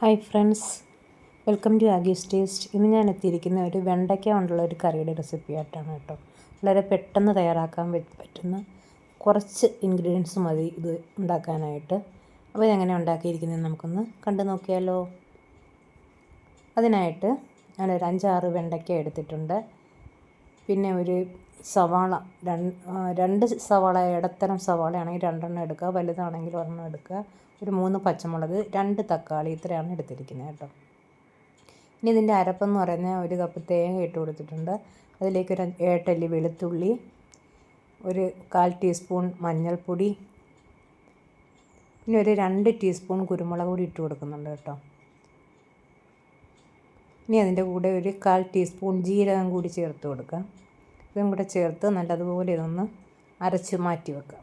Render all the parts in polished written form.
Hi friends, welcome to Aagees taste. ഇന്ന് ഞാൻ എത്തിയിരിക്കുന്ന ഒരു വെണ്ടയ്ക്ക കൊണ്ടുള്ള ഒരു കറിയുടെ റെസിപ്പി ആയിട്ടാണ് കേട്ടോ. വളരെ പെട്ടെന്ന് തയ്യാറാക്കാൻ പറ്റുന്ന കുറച്ച് ഇൻഗ്രീഡിയൻസ് മതി ഇത് ഉണ്ടാക്കാനായിട്ട്. അപ്പോൾ ഇതെങ്ങനെ ഉണ്ടാക്കിയിരിക്കുന്നത് നമുക്കൊന്ന് കണ്ടു നോക്കിയാലോ. അതിനായിട്ട് ഞാനൊരു 5-6 വെണ്ടയ്ക്ക എടുത്തിട്ടുണ്ട്. പിന്നെ ഒരു സവാള, രണ്ട് സവാള, ഇടത്തരം സവാളയാണെങ്കിൽ 2 എടുക്കുക, വലുതാണെങ്കിൽ 1 എടുക്കുക. ഒരു 3 പച്ചമുളക്, 2 തക്കാളി, ഇത്രയാണ് എടുത്തിരിക്കുന്നത് കേട്ടോ. ഇനി ഇതിൻ്റെ അരപ്പെന്ന് പറയുന്നത് 1 കപ്പ് തേങ്ങ ഇട്ട് കൊടുത്തിട്ടുണ്ട്. അതിലേക്ക് ഒരു 7 അല്ലി വെളുത്തുള്ളി, ഒരു 1/4 ടീസ്പൂൺ മഞ്ഞൾപ്പൊടി, പിന്നെ ഒരു 2 ടീസ്പൂൺ കുരുമുളക് പൊടി ഇട്ട് കൊടുക്കുന്നുണ്ട് കേട്ടോ. ഇനി അതിൻ്റെ കൂടെ ഒരു 1/4 ടീസ്പൂൺ ജീരകം കൂടി ചേർത്ത് കൊടുക്കാം. ഇതും കൂടെ ചേർത്ത് നല്ലതുപോലെ ഇതൊന്ന് അരച്ച് മാറ്റി വെക്കാം.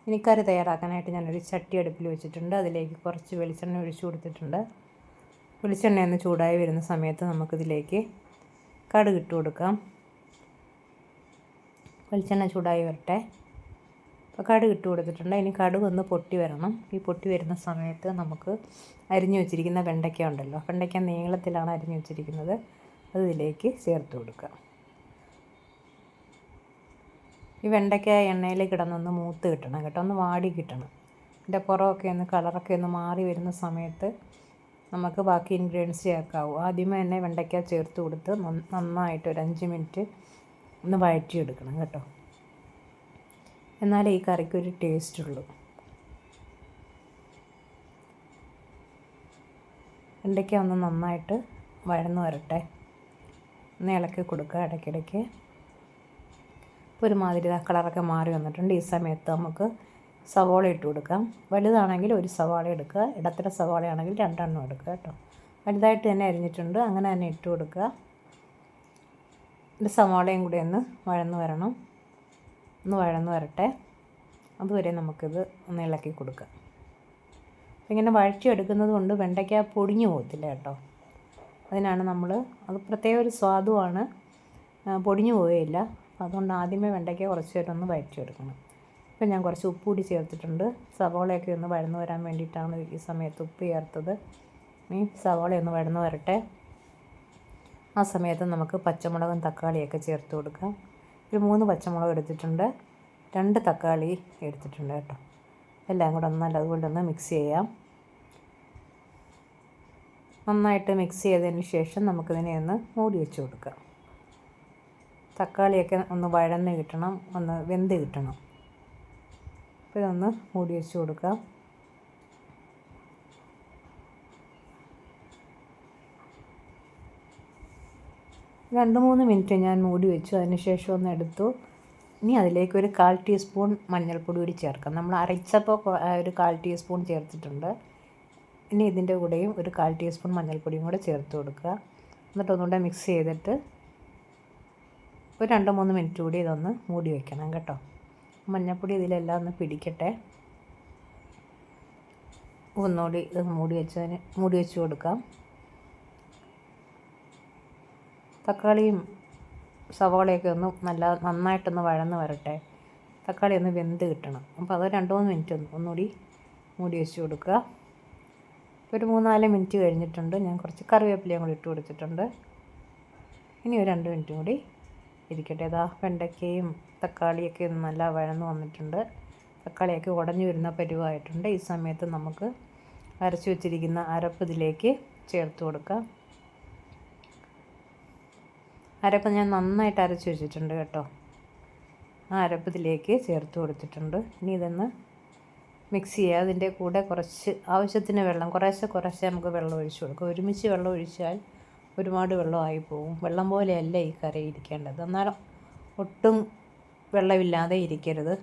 ഇനി കറി തയ്യാറാക്കാനായിട്ട് ഞാനൊരു ചട്ടി അടുപ്പിൽ വെച്ചിട്ടുണ്ട്. അതിലേക്ക് കുറച്ച് വെളിച്ചെണ്ണ ഒഴിച്ചു കൊടുത്തിട്ടുണ്ട്. വെളിച്ചെണ്ണ ഒന്ന് ചൂടായി വരുന്ന സമയത്ത് നമുക്കിതിലേക്ക് കടുക് ഇട്ട് കൊടുക്കാം. വെളിച്ചെണ്ണ ചൂടായി വരട്ടെ. അപ്പോൾ കടുക് ഇട്ട് കൊടുത്തിട്ടുണ്ട്. ഇനി കടുക് ഒന്ന് പൊട്ടി വരണം. ഈ പൊട്ടി വരുന്ന സമയത്ത് നമുക്ക് അരിഞ്ഞു വെച്ചിരിക്കുന്ന വെണ്ടയ്ക്ക ഉണ്ടല്ലോ, വെണ്ടയ്ക്ക നീളത്തിലാണ് അരിഞ്ഞു വെച്ചിരിക്കുന്നത്, അത് ഇതിലേക്ക് ചേർത്ത് കൊടുക്കാം. ഈ വെണ്ടയ്ക്ക എണ്ണയിൽ കിടന്നൊന്ന് മൂത്ത് കിട്ടണം കേട്ടോ, ഒന്ന് വാടി കിട്ടണം. ഇതിൻ്റെ പുറമൊക്കെ ഒന്ന് കളറൊക്കെ ഒന്ന് മാറി വരുന്ന സമയത്ത് നമുക്ക് ബാക്കി ഇൻഗ്രീഡിയൻസ് ചേർക്കാവൂ. ആദ്യമേ തന്നെ വെണ്ടയ്ക്ക ചേർത്ത് കൊടുത്ത് നന്നായിട്ട് ഒരു 5 മിനിറ്റ് ഒന്ന് വഴറ്റിയെടുക്കണം കേട്ടോ. എന്നാലേ ഈ കറിക്കൊരു ടേസ്റ്റ് ഉള്ളൂ. വെണ്ടയ്ക്ക ഒന്ന് നന്നായിട്ട് വഴന്ന് വരട്ടെ. ഒന്ന് ഇളക്കി കൊടുക്കുക ഇടയ്ക്കിടയ്ക്ക്. ഒരുമാതിരി കളറൊക്കെ മാറി വന്നിട്ടുണ്ട്. ഈ സമയത്ത് നമുക്ക് സവാള ഇട്ട് കൊടുക്കാം. വലുതാണെങ്കിൽ 1 സവാള എടുക്കുക, ഇടത്തരം സവാളയാണെങ്കിൽ 2 എടുക്കുക കേട്ടോ. വലുതായിട്ട് തന്നെ അരിഞ്ഞിട്ടുണ്ട്, അങ്ങനെ തന്നെ ഇട്ട് കൊടുക്കുക. ഒരു സവാളയും കൂടി ഒന്ന് വഴന്ന് വരണം. ഒന്ന് വഴന്ന് വരട്ടെ, അതുവരെ നമുക്കിത് ഒന്ന് ഇളക്കി കൊടുക്കാം. അപ്പോൾ ഇങ്ങനെ വഴറ്റിയെടുക്കുന്നത് കൊണ്ട് വെണ്ടയ്ക്ക പൊടിഞ്ഞു പോകത്തില്ല കേട്ടോ. അതിനാണ് അത് പ്രത്യേക ഒരു സ്വാദുമാണ്, പൊടിഞ്ഞു പോവുകയില്ല. അതുകൊണ്ട് ആദ്യമേ വെണ്ടയ്ക്ക കുറച്ച് നേരം ഒന്ന് വഴറ്റിയെടുക്കണം. ഇപ്പോൾ ഞാൻ കുറച്ച് ഉപ്പ് കൂടി ചേർത്തിട്ടുണ്ട്. സവാളയൊക്കെ ഒന്ന് വഴന്ന് വരാൻ വേണ്ടിയിട്ടാണ് ഈ സമയത്ത് ഉപ്പ് ചേർത്തത്. ഇനി സവാള ഒന്ന് വഴന്ന് വരട്ടെ. ആ സമയത്ത് നമുക്ക് പച്ചമുളകും തക്കാളിയൊക്കെ ചേർത്ത് കൊടുക്കാം. ഒരു 3 പച്ചമുളക് എടുത്തിട്ടുണ്ട്, 2 തക്കാളി എടുത്തിട്ടുണ്ട് കേട്ടോ. എല്ലാം കൂടെ നല്ലതുപോലെ ഒന്ന് മിക്സ് ചെയ്യാം. നന്നായിട്ട് മിക്സ് ചെയ്തതിന് ശേഷം നമുക്കിതിനെ ഒന്ന് മൂടി വെച്ച് കൊടുക്കാം. തക്കാളിയൊക്കെ ഒന്ന് വഴന്ന് കിട്ടണം, ഒന്ന് വെന്ത് കിട്ടണം. അപ്പോൾ ഇതൊന്ന് മൂടി വെച്ച് കൊടുക്കാം. രണ്ട് 3 മിനിറ്റ് ഞാൻ മൂടി വെച്ചു. അതിന് ശേഷം ഒന്ന് എടുത്തു. ഇനി അതിലേക്ക് ഒരു 1/4 ടീസ്പൂൺ മഞ്ഞൾപ്പൊടി കൂടി ചേർക്കാം. നമ്മൾ അരച്ചപ്പോൾ ഒരു 1/4 ടീസ്പൂൺ ചേർത്തിട്ടുണ്ട്. ഇനി ഇതിൻ്റെ കൂടെയും ഒരു 1/4 ടീസ്പൂൺ മഞ്ഞൾപ്പൊടിയും കൂടെ ചേർത്ത് കൊടുക്കുക. എന്നിട്ട് ഒന്നുകൂടെ മിക്സ് ചെയ്തിട്ട് ഒരു 2-3 മിനിറ്റ് കൂടി ഇതൊന്ന് മൂടി വയ്ക്കണം കേട്ടോ. മഞ്ഞൾപ്പൊടി ഇതിലെല്ലാം ഒന്ന് പിടിക്കട്ടെ. ഒന്നുകൂടി ഇത് മൂടി വെച്ച് കൊടുക്കാം. തക്കാളിയും സവാളയൊക്കെ ഒന്ന് നന്നായിട്ടൊന്ന് വഴന്ന് വരട്ടെ. തക്കാളി ഒന്ന് വെന്ത് കിട്ടണം. അപ്പോൾ അത് 2-3 മിനിറ്റ് ഒന്നുകൂടി മൂടി വെച്ച് കൊടുക്കുക. ഒരു 3-4 മിനിറ്റ് കഴിഞ്ഞിട്ടുണ്ട്. ഞാൻ കുറച്ച് കറിവേപ്പിലയും കൂടി ഇട്ട് കൊടുത്തിട്ടുണ്ട്. ഇനി ഒരു 2 മിനിറ്റ് കൂടി ഇരിക്കട്ടെ. ഇതാ വെണ്ടയ്ക്കയും തക്കാളിയൊക്കെ ഒന്ന് നല്ല വഴന്ന് വന്നിട്ടുണ്ട്. തക്കാളിയൊക്കെ ഉടഞ്ഞു വരുന്ന പരുവമായിട്ടുണ്ട്. ഈ സമയത്ത് നമുക്ക് അരച്ച് വെച്ചിരിക്കുന്ന അരപ്പ് ഇതിലേക്ക് ചേർത്ത് കൊടുക്കാം. അരപ്പ് ഞാൻ നന്നായിട്ട് അരച്ച് വെച്ചിട്ടുണ്ട് കേട്ടോ. ആ അരപ്പ് ഇതിലേക്ക് ചേർത്ത് കൊടുത്തിട്ടുണ്ട്. ഇനി ഇതൊന്ന് മിക്സ് ചെയ്യുക. അതിൻ്റെ കൂടെ കുറച്ച് ആവശ്യത്തിന് വെള്ളം, കുറേശ്ശെ നമുക്ക് വെള്ളം ഒഴിച്ച് കൊടുക്കുക. ഒരുമിച്ച് വെള്ളം ഒഴിച്ചാൽ ഒരുപാട് വെള്ളമായി പോകും. വെള്ളം പോലെയല്ല ഈ കറി ഇരിക്കേണ്ടത്. എന്നാലും ഒട്ടും വെള്ളമില്ലാതെ ഇരിക്കരുത്.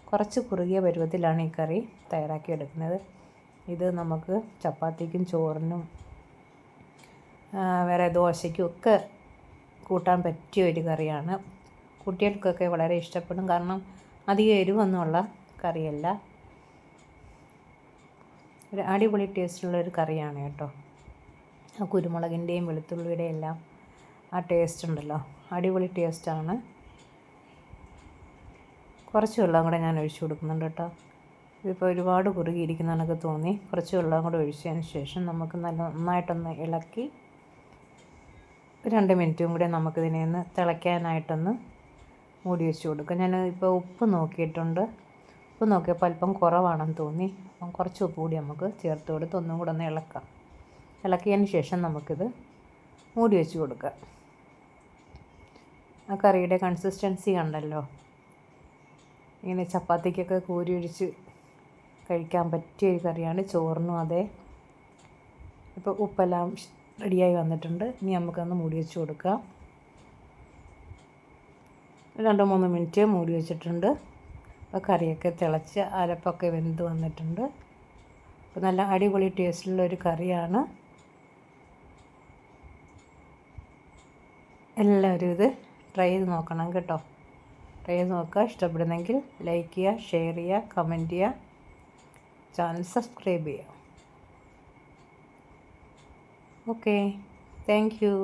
കുറച്ച് കുറുകിയ പരുവത്തിലാണ് ഈ കറി തയ്യാറാക്കി എടുക്കുന്നത്. ഇത് നമുക്ക് ചപ്പാത്തിക്കും ചോറിനും വേറെ ദോശയ്ക്കും ഒക്കെ കൂട്ടാൻ പറ്റിയ ഒരു കറിയാണ്. കുട്ടികൾക്കൊക്കെ വളരെ ഇഷ്ടപ്പെടും. കാരണം അധികം എരിവൊന്നുമുള്ള കറിയല്ല. ഒരു അടിപൊളി ടേസ്റ്റുള്ളൊരു കറിയാണ് കേട്ടോ. ആ കുരുമുളകിൻ്റെയും വെളുത്തുള്ളിയുടെയും എല്ലാം ആ ടേസ്റ്റ് ഉണ്ടല്ലോ, അടിപൊളി ടേസ്റ്റാണ്. കുറച്ച് വെള്ളം കൂടെ ഞാൻ ഒഴിച്ചു കൊടുക്കുന്നുണ്ട് കേട്ടോ. ഇതിപ്പോൾ ഒരുപാട് കുറുകിയിരിക്കുന്ന കണക്ക് തോന്നി. കുറച്ച് വെള്ളം കൂടെ ഒഴിച്ചതിന് ശേഷം നമുക്ക് നന്നായിട്ടൊന്ന് ഇളക്കി 2 മിനിറ്റും കൂടെ നമുക്കിതിനെ ഒന്ന് തിളയ്ക്കാനായിട്ടൊന്ന് മൂടി വെച്ച് കൊടുക്കാം. ഞാൻ ഇപ്പോൾ ഉപ്പ് നോക്കിയിട്ടുണ്ട്. ഉപ്പ് നോക്കിയപ്പോൾ അല്പം കുറവാണെന്ന് തോന്നി. അപ്പം കുറച്ച് ഉപ്പ് കൂടി നമുക്ക് ചേർത്ത് കൊടുത്ത് ഒന്നും കൂടെ ഒന്ന് ഇളക്കാം. ഇളക്കിയതിന് ശേഷം നമുക്കിത് മൂടി വെച്ച് കൊടുക്കാം. ആ കറിയുടെ കൺസിസ്റ്റൻസി കണ്ടല്ലോ. ഇങ്ങനെ ചപ്പാത്തിക്കൊക്കെ കോരി ഒഴിച്ച് കഴിക്കാൻ പറ്റിയ ഒരു കറിയാണ്. ചോറിനും അതെ. ഇപ്പോൾ ഉപ്പെല്ലാം റെഡിയായി വന്നിട്ടുണ്ട്. ഇനി നമുക്കൊന്ന് മൂടി വെച്ച് കൊടുക്കാം. 2-3 മിനിറ്റ് മൂടി വെച്ചിട്ടുണ്ട്. അപ്പോൾ കറിയൊക്കെ തിളച്ച് അരപ്പൊക്കെ വെന്ത് വന്നിട്ടുണ്ട്. അപ്പോൾ നല്ല അടിപൊളി ടേസ്റ്റുള്ളൊരു കറിയാണ്. എല്ലാവരും ഇത് ട്രൈ ചെയ്ത് നോക്കണം കേട്ടോ. ട്രൈ ചെയ്ത് നോക്കുക. ഇഷ്ടപ്പെടുന്നെങ്കിൽ ലൈക്ക് ചെയ്യുക, ഷെയർ ചെയ്യുക, കമൻറ്റ് ചെയ്യുക, ചാനൽ സബ്സ്ക്രൈബ് ചെയ്യുക. Okay, thank you.